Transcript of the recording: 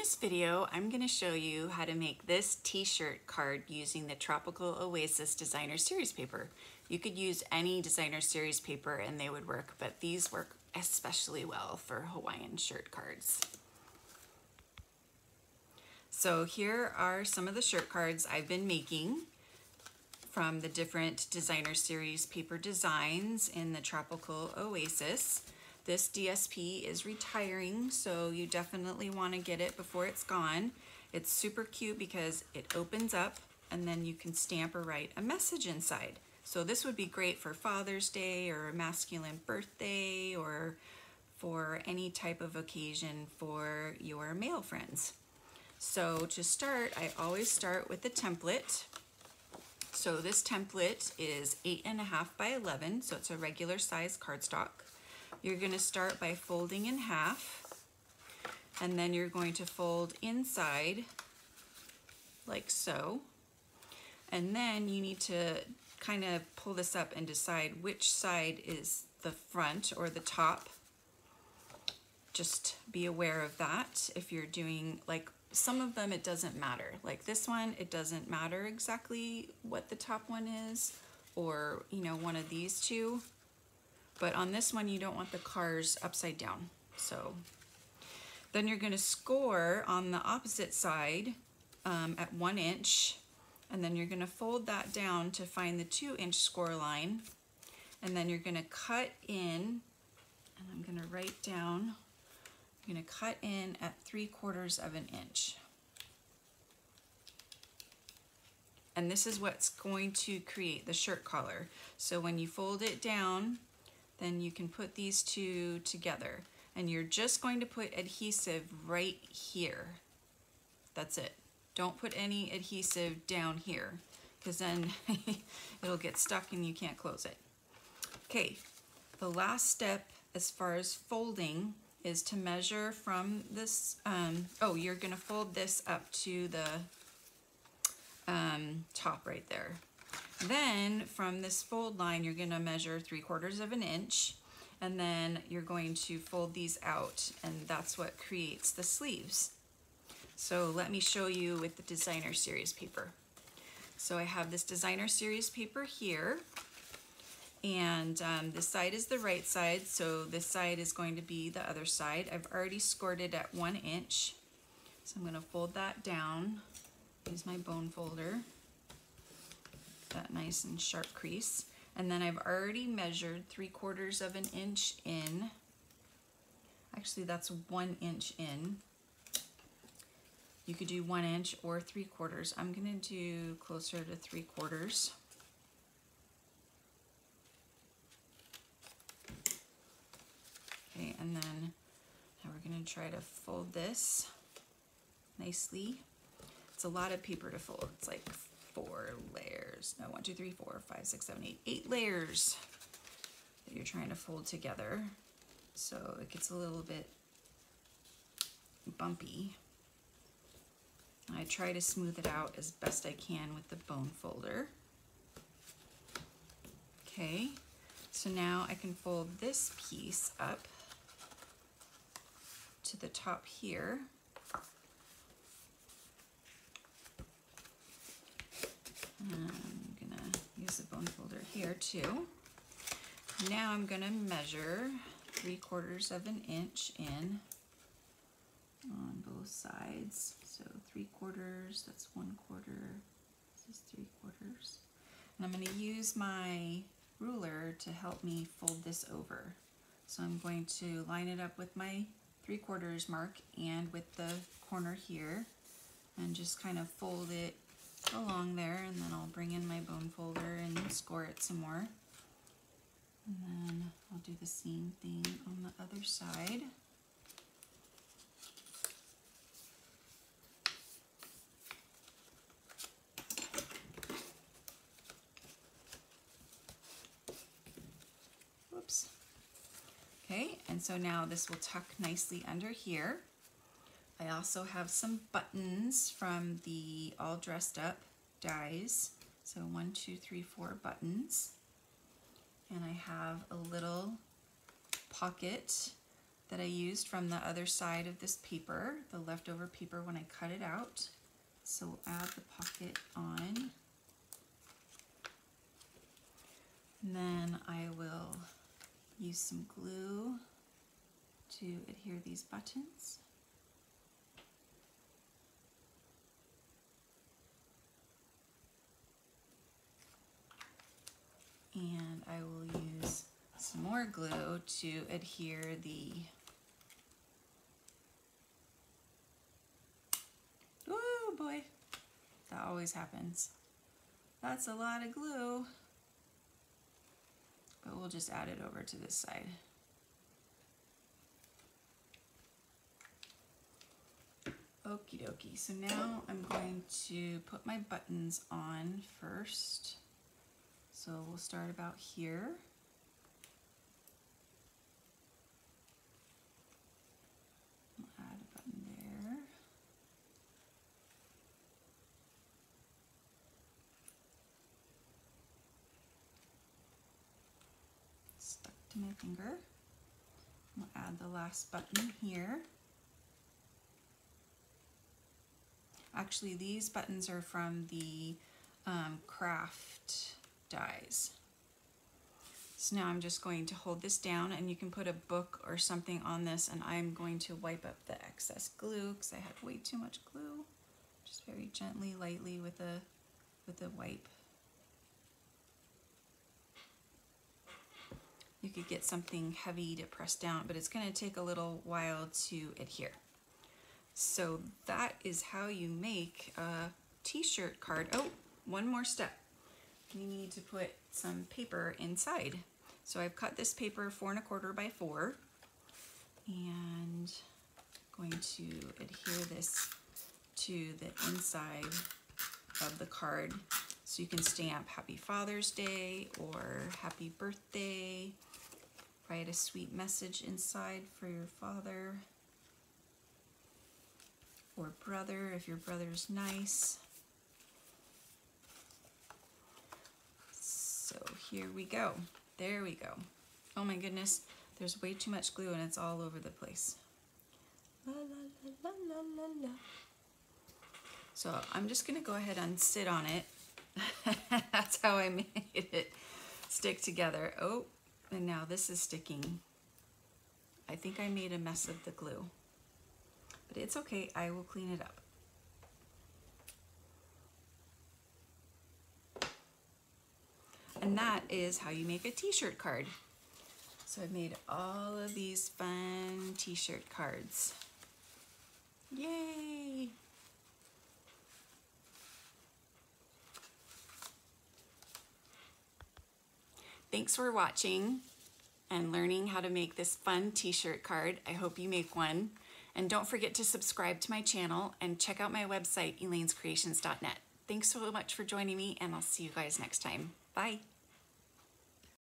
this video, I'm going to show you how to make this t-shirt card using the Tropical Oasis Designer Series paper. You could use any Designer Series paper and they would work, but these work especially well for Hawaiian shirt cards. So here are some of the shirt cards I've been making from the different Designer Series paper designs in the Tropical Oasis. This DSP is retiring, so you definitely want to get it before it's gone. It's super cute because it opens up and then you can stamp or write a message inside. So this would be great for Father's Day or a masculine birthday or for any type of occasion for your male friends. So to start, I always start with the template. So this template is 8.5 by 11, so it's a regular size cardstock. You're going to start by folding in half, and then you're going to fold inside like so. And then you need to kind of pull this up and decide which side is the front or the top. Just be aware of that. If you're doing, like, some of them it doesn't matter. Like this one, it doesn't matter exactly what the top one is, or, you know, one of these two. But on this one, you don't want the cars upside down. So then you're going to score on the opposite side at 1 inch. And then you're going to fold that down to find the 2-inch score line. And then you're going to cut in, and I'm going to write down, you're going to cut in at 3/4 of an inch. And this is what's going to create the shirt collar. So when you fold it down, then you can put these two together. And you're just going to put adhesive right here. That's it. Don't put any adhesive down here, because then it'll get stuck and you can't close it. Okay, the last step as far as folding is to measure from this, you're gonna fold this up to the top right there. Then from this fold line, you're gonna measure 3/4 of an inch, and then you're going to fold these out, and that's what creates the sleeves. So let me show you with the Designer Series paper. So I have this Designer Series paper here, and this side is the right side, so this side is going to be the other side. I've already scored it at 1 inch, so I'm gonna fold that down, use my bone folder, that nice and sharp crease, and then I've already measured 3/4 of an inch in. Actually, that's 1 inch in. You could do 1 inch or 3/4. I'm gonna do closer to 3/4. Okay, and then now we're gonna try to fold this nicely. It's a lot of paper to fold. It's like 4 layers. No, 1, 2, 3, 4, 5, 6, 7, 8. 8 layers that you're trying to fold together. So it gets a little bit bumpy. I try to smooth it out as best I can with the bone folder. Okay, so now I can fold this piece up to the top here. I'm gonna use the bone folder here too. Now I'm gonna measure 3/4 of an inch in on both sides. So 3/4, that's 1/4, this is 3/4. And I'm gonna use my ruler to help me fold this over. So I'm going to line it up with my 3/4 mark and with the corner here, and just kind of fold it along there, and then I'll bring in my bone folder and score it some more. And then I'll do the same thing on the other side. Whoops. Okay, and so now this will tuck nicely under here. I also have some buttons from the All Dressed Up dies. So 1, 2, 3, 4 buttons. And I have a little pocket that I used from the other side of this paper, the leftover paper when I cut it out. So we'll add the pocket on. And then I will use some glue to adhere these buttons. And I will use some more glue to adhere the, oh boy, that always happens. That's a lot of glue, but we'll just add it over to this side. Okie dokie, so now I'm going to put my buttons on first. So we'll start about here. We'll add a button there. Stuck to my finger. We'll add the last button here. Actually, these buttons are from the craft dies. So now I'm just going to hold this down, and you can put a book or something on this, and I'm going to wipe up the excess glue because I had way too much glue. Just very gently, lightly with a wipe. You could get something heavy to press down, but it's going to take a little while to adhere. So that is how you make a t-shirt card. Oh, one more step. You need to put some paper inside. So I've cut this paper 4 1/4 by 4, and I'm going to adhere this to the inside of the card so you can stamp Happy Father's Day or Happy Birthday. Write a sweet message inside for your father or brother if your brother's nice. So here we go. There we go. Oh my goodness, there's way too much glue and it's all over the place. La, la, la, la, la, la. So I'm just gonna go ahead and sit on it. That's how I made it stick together. Oh, and now this is sticking. I think I made a mess of the glue, but it's okay, I will clean it up. And that is how you make a t-shirt card. So I've made all of these fun t-shirt cards. Yay! Thanks for watching and learning how to make this fun t-shirt card. I hope you make one. And don't forget to subscribe to my channel and check out my website, elainescreations.net. Thanks so much for joining me, and I'll see you guys next time. Bye.